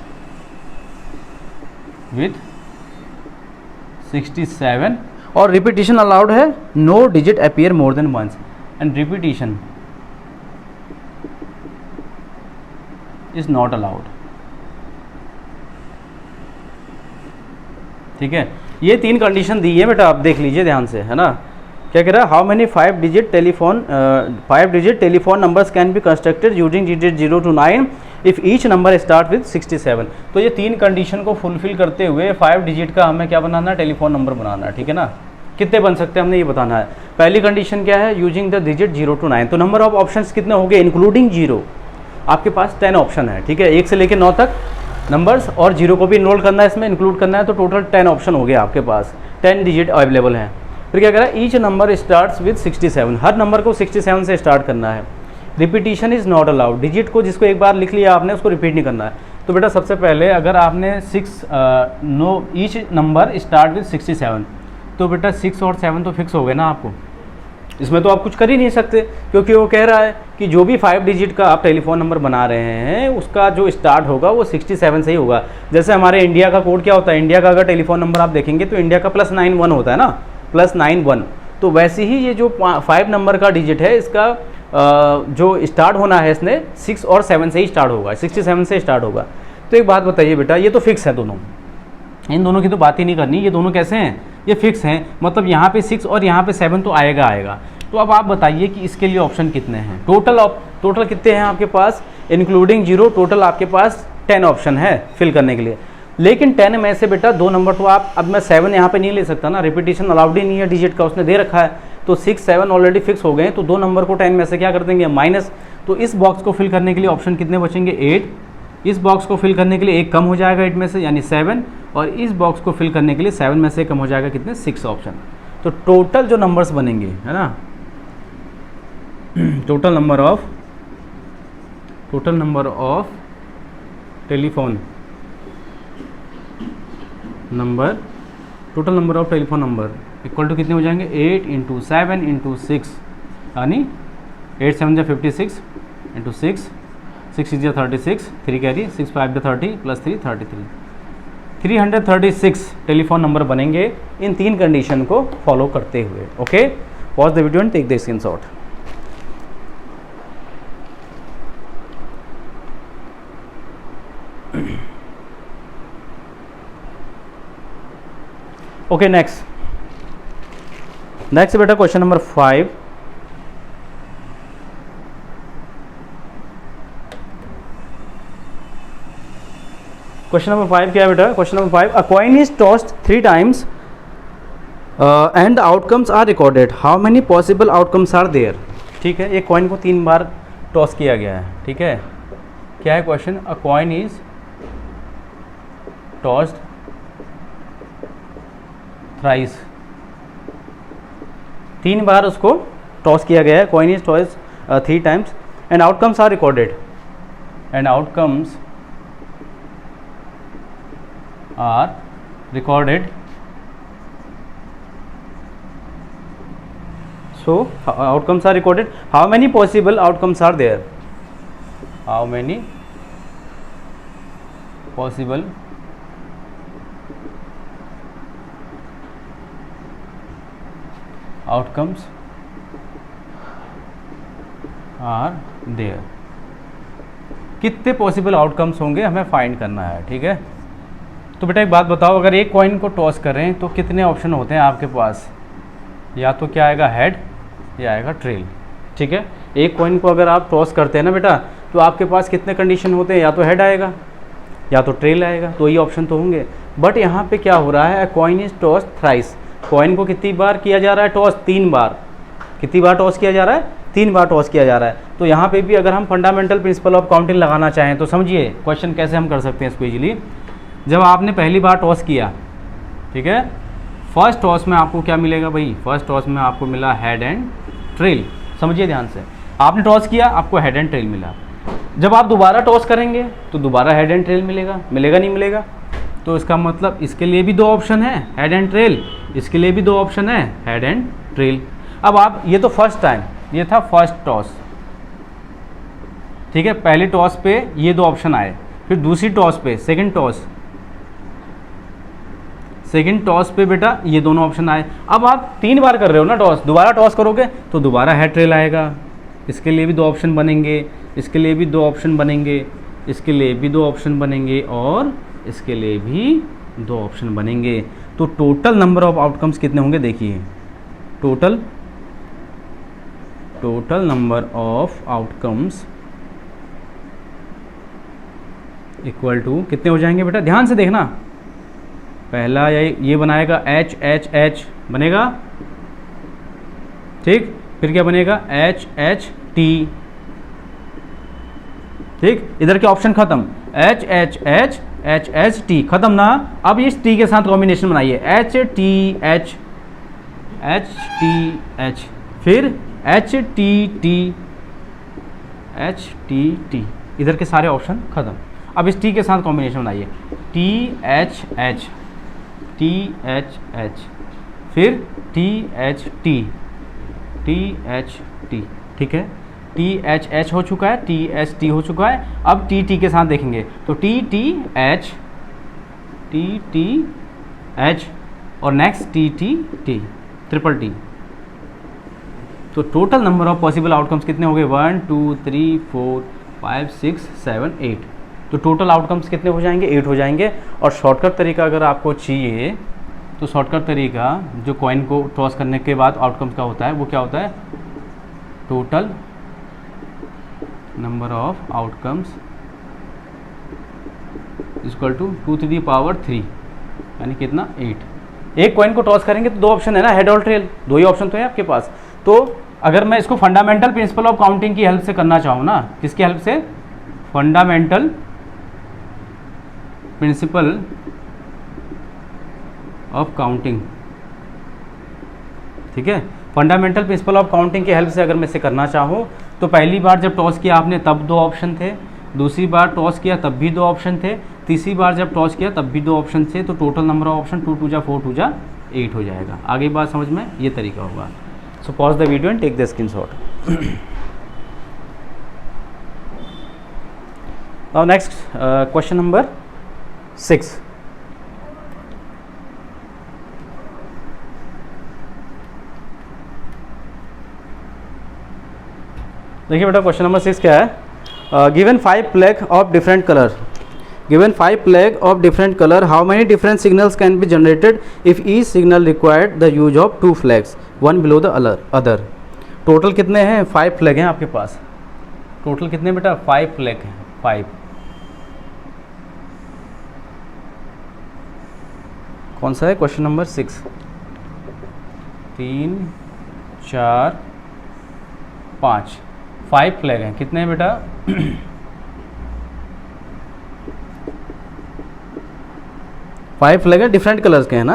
with 67 और रिपीटिशन अलाउड है, no digit appear more than once and repetition is not allowed, ठीक है। ये 3 कंडीशन दी है बेटा, आप देख लीजिए ध्यान से, है ना। क्या कह रहा है, how many 5 digit telephone numbers can be constructed using digit 0 to 9 if each number start with 67। तो ये 3 कंडीशन को फुलफिल करते हुए 5 डिजिट का हमें क्या बनाना है, टेलीफोन नंबर बनाना है, ठीक है ना। कितने बन सकते हैं हमने ये बताना है। पहली कंडीशन क्या है, यूजिंग द डिजिट 0 to 9, तो नंबर ऑफ ऑप्शंस कितने हो गए इंक्लूडिंग 0, आपके पास 10 ऑप्शन है, ठीक है, 1 से लेकर 9 तक नंबर्स और 0 को भी इनरोल करना है, इसमें इंक्लूड करना है, तो टोटल 10 ऑप्शन हो गए आपके पास, 10 डिजिट अवेलेबल हैं। फिर क्या कह रहा है, each number starts with 67, her number को 67 से स्टार्ट करना है। Repetition is not allowed, digit को जिसको एक बार लिख लिया आपने उसको रिपीट नहीं करना है। तो बेटा सबसे पहले अगर आपने ईच नंबर स्टार्ट विद 67, तो बेटा 6 और 7 तो फिक्स हो गए ना आपको, इसमें तो आप कुछ कर ही नहीं सकते, क्योंकि वो कह रहा है कि जो भी 5 डिजिट का आप टेलीफोन नंबर बना रहे हैं उसका जो स्टार्ट होगा वो 67 से ही होगा। जैसे हमारे इंडिया का कोड क्या होता है, इंडिया का अगर टेलीफोन नंबर आप देखेंगे तो इंडिया का +91 होता है ना, +91। तो वैसे ही ये जो 5 नंबर का डिजिट है इसका जो स्टार्ट होना है इसने 6 और 7 से ही स्टार्ट होगा, 67 से स्टार्ट होगा। तो एक बात बताइए बेटा, ये तो फिक्स है दोनों, इन दोनों की तो बात ही नहीं करनी, ये दोनों कैसे हैं, ये फिक्स हैं, मतलब यहाँ पे 6 और यहाँ पे 7 तो आएगा। तो अब आप बताइए कि इसके लिए ऑप्शन कितने हैं, टोटल कितने हैं आपके पास, इंक्लूडिंग जीरो टोटल आपके पास 10 ऑप्शन है फिल करने के लिए। लेकिन 10 में से बेटा 2 नंबर तो आप, अब मैं 7 यहाँ पे नहीं ले सकता ना, रिपीटेशन अलाउड ही नहीं है डिजिट का, उसने दे रखा है। तो 6 7 ऑलरेडी फिक्स हो गए, तो 2 नंबर को 10 में से क्या कर देंगे, माइनस। तो इस बॉक्स को फिल करने के लिए ऑप्शन कितने बचेंगे, 8। इस बॉक्स को फिल करने के लिए 1 कम हो जाएगा 8 में से, यानी 7। और इस बॉक्स को फिल करने के लिए 7 में से कम हो जाएगा कितने, 6 ऑप्शन। तो टोटल जो नंबर्स बनेंगे, है ना, total number of telephone number, total number of telephone number equal to कितने हो जाएंगे, 8 × 7 × 6, यानी 8 7 × 56 × 6, 6 6 36, 3 कैरी, 6 5 30 + 3 33, 336 टेलीफोन नंबर बनेंगे इन 3 कंडीशन को फॉलो करते हुए। Okay, pause the video and take the screenshot. Okay, next बेटा क्वेश्चन नंबर 5। क्वेश्चन नंबर 5 क्या है बेटा, question number 5, a coin is tossed 3 times and outcomes are recorded, how many possible outcomes are there. ठीक है, एक coin को 3 बार toss किया गया है। ठीक है, क्या है question, a coin is tossed thrice, 3 बार उसको टॉस किया गया है, coin is toss 3 times and outcomes are recorded, and outcomes are recorded. So outcomes are recorded. How many possible outcomes are there? How many possible outcomes are there? कितने possible outcomes होंगे हमें find करना है। ठीक है, तो बेटा एक बात बताओ, अगर एक कॉइन को टॉस करें तो कितने ऑप्शन होते हैं आपके पास, या तो क्या आएगा, हेड, या आएगा ट्रेल। ठीक है, एक कॉइन को अगर आप टॉस करते हैं ना बेटा, तो आपके पास कितने कंडीशन होते हैं, या तो हेड आएगा या तो ट्रेल आएगा, तो ये ऑप्शन तो होंगे। बट यहाँ पे क्या हो रहा है, coin is toss thrice, coin को कितनी बार किया जा रहा है टॉस, 3 बार। कितनी बार टॉस किया जा रहा है, 3 बार टॉस किया जा रहा है। तो यहाँ पे भी अगर हम फंडामेंटल प्रिंसिपल ऑफ काउंटिंग लगाना चाहें तो समझिए क्वेश्चन कैसे हम कर सकते हैं इसको इजीली। जब आपने पहली बार टॉस किया, ठीक है, फर्स्ट टॉस में आपको क्या मिलेगा भाई, फर्स्ट टॉस में आपको मिला हेड एंड ट्रेल। समझिए ध्यान से, आपने टॉस किया, आपको हेड एंड ट्रेल मिला। जब आप दोबारा टॉस करेंगे तो दोबारा हेड एंड ट्रेल मिलेगा, मिलेगा नहीं मिलेगा। तो इसका मतलब इसके लिए भी 2 ऑप्शन है, हेड एंड ट्रेल, इसके लिए भी 2 ऑप्शन है, हेड एंड ट्रेल। अब आप, ये तो फर्स्ट टाइम, ये था फर्स्ट टॉस, ठीक है, पहले टॉस पे ये 2 ऑप्शन आए, फिर दूसरी टॉस पे सेकंड टॉस पे बेटा ये दोनों ऑप्शन आए। अब आप 3 बार कर रहे हो ना टॉस, दोबारा टॉस करोगे तो दोबारा हेड ट्रेल आएगा, इसके लिए भी 2 ऑप्शन बनेंगे, इसके लिए भी 2 ऑप्शन बनेंगे, इसके लिए भी 2 ऑप्शन बनेंगे, और इसके लिए भी 2 ऑप्शन बनेंगे। तो टोटल नंबर ऑफ आउटकम्स कितने होंगे देखिए, total number of outcomes equal to कितने हो जाएंगे बेटा, ध्यान से देखना। पहला ये बनाएगा एच एच एच बनेगा, ठीक, फिर क्या बनेगा एच एच टी, ठीक, इधर के ऑप्शन खत्म, H H H H H T खत्म ना। अब इस टी के साथ कॉम्बिनेशन बनाइए, एच टी एच एच, फिर एच टी टी, इधर के सारे ऑप्शन खत्म। अब इस टी के साथ कॉम्बिनेशन बनाइए, टी एच एच, फिर टी एच टी, THT, ठीक है, THH हो चुका है, THT हो चुका है। अब TT के साथ देखेंगे तो TTH, TTH और नेक्स्ट TTT, ट्रिपल T। तो total number of possible outcomes कितने हो गए? 1 2 3 4 5 6 7 8। तो टोटल आउटकम्स कितने हो जाएंगे? 8 हो जाएंगे। और शॉर्टकट तरीका अगर आपको चाहिए तो शॉर्टकट तरीका जो कॉइन को टॉस करने के बाद आउटकम्स का होता है वो क्या होता है? Total number of outcomes equal to 2 to the power 3, यानी कितना? 8। एक कॉइन को टॉस करेंगे तो दो ऑप्शन है ना, हेड और टेल, दो ही ऑप्शन तो है आपके पास। तो अगर मैं इसको फंडामेंटल प्रिंसिपल ऑफ काउंटिंग की हेल्प से करना चाहूँ ना, किसकी हेल्प से? फंडामेंटल प्रिंसिपल ऑफ काउंटिंग, ठीक है, फंडामेंटल प्रिंसिपल ऑफ काउंटिंग की हेल्प से अगर मैं इसे करना चाहूँ तो पहली बार जब टॉस किया आपने तब दो ऑप्शन थे, दूसरी बार टॉस किया तब भी दो ऑप्शन थे, तीसरी बार जब टॉस किया तब भी दो ऑप्शन थे। तो टोटल नंबर ऑफ ऑप्शन 2 2 जा 4 2 जा 8 हो जाएगा। आगे बात समझ में? ये तरीका होगा। So pause the video and take the screenshot. Now next question number 6। देखिए बेटा क्वेश्चन नंबर 6 क्या है? Given 5 flag of different colour, given 5 flag of different color, how many different signals can be generated if each signal required the use of 2 flags, one below the other? Total कितने हैं? 5 flag हैं आपके पास। Total कितने बेटा? 5 flag हैं, 5। कौन सा है? Question number 6। 3 4 5, 5 फ्लैग हैं। कितने हैं बेटा? 5 फ्लैग है, डिफरेंट कलर्स के हैं ना।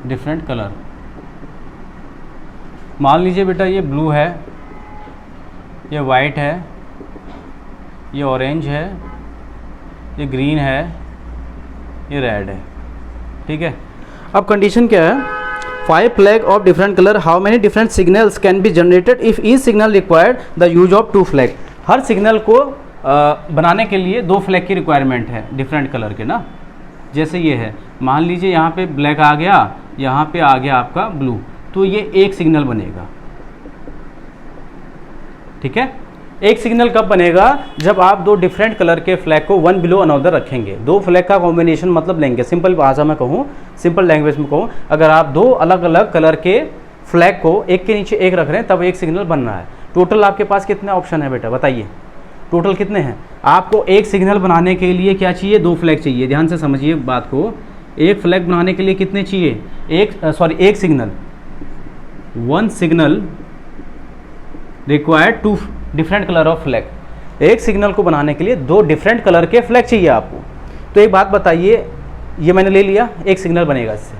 डिफरेंट कलर, मान लीजिए बेटा ये ब्लू है, ये वाइट है, ये ऑरेंज है, ये ग्रीन है, ये रेड है, ठीक है। अब कंडीशन क्या है? 5 flag of different colour, how many different signals can be generated if each signal required the use of 2 flag. Her signal को बनाने के लिए 2 फ्लैग की रिक्वायरमेंट है डिफरेंट कलर के ना। जैसे ये है, मान लीजिए यहाँ पे ब्लैक आ गया, यहाँ पे आ गया आपका ब्लू, तो ये एक सिग्नल बनेगा, ठीक है। एक सिग्नल कब बनेगा? जब आप 2 डिफरेंट कलर के फ्लैग को वन बिलो अनदर रखेंगे। 2 फ्लैग का कॉम्बिनेशन मतलब लेंगे, सिंपल भाषा में कहूँ, सिंपल लैंग्वेज में कहूँ, अगर आप 2 अलग अलग कलर के फ्लैग को एक के नीचे एक रख रहे हैं तब एक सिग्नल बन रहा है। टोटल आपके पास कितने ऑप्शन है बेटा? बताइए टोटल कितने हैं? आपको एक सिग्नल बनाने के लिए क्या चाहिए? 2 फ्लैग चाहिए। ध्यान से समझिए बात को। एक फ्लैग बनाने के लिए कितने चाहिए? एक signal, 1 signal required 2 different colour of flag. एक सिग्नल को बनाने के लिए 2 डिफरेंट कलर के फ्लैग चाहिए आपको। तो एक बात बताइए, ये मैंने ले लिया, एक सिग्नल बनेगा इससे,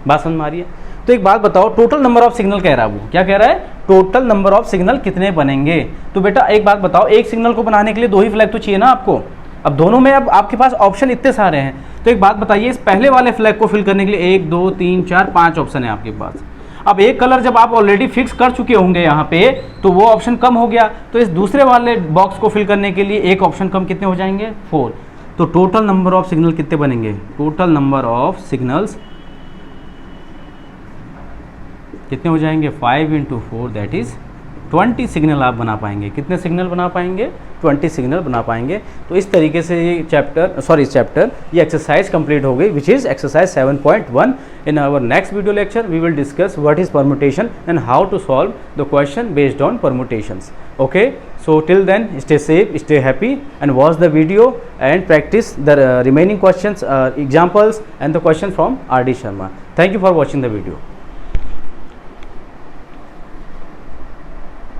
बात समझ में आ रही है? तो एक बात बताओ, टोटल नंबर ऑफ सिग्नल कह रहा है वो, क्या कह रहा है? टोटल नंबर ऑफ सिग्नल कितने बनेंगे? तो बेटा एक बात बताओ, एक सिग्नल को बनाने के लिए 2 ही फ्लैग तो चाहिए ना आपको। अब दोनों में अब आपके पास ऑप्शन इतने सारे हैं, तो एक बात बताइए, इस पहले वाले फ्लैग को फिल करने के लिए 1 2 3 4 5 ऑप्शन है आपके पास। अब एक कलर जब आप ऑलरेडी फिक्स कर चुके होंगे यहाँ पे, तो वो ऑप्शन कम हो गया, तो इस दूसरे वाले बॉक्स को फिल करने के लिए एक ऑप्शन कम, कितने हो जाएंगे? 4। तो टोटल नंबर ऑफ सिग्नल कितने बनेंगे? टोटल नंबर ऑफ सिग्नल्स कितने हो जाएंगे? 5 × 4 दैट इज 20 सिग्नल आप बना पाएंगे। कितने सिग्नल बना पाएंगे? 20 सिग्नल बना पाएंगे। तो इस तरीके से ये ये एक्सरसाइज कंप्लीट हो गई, which is exercise 7.1। In our next video lecture we will discuss what is permutation and how to solve the question based on permutations. Okay, so till then stay safe, stay happy and watch the video and practice the remaining questions, examples and the question from R.D. Sharma. Thank you for watching the video.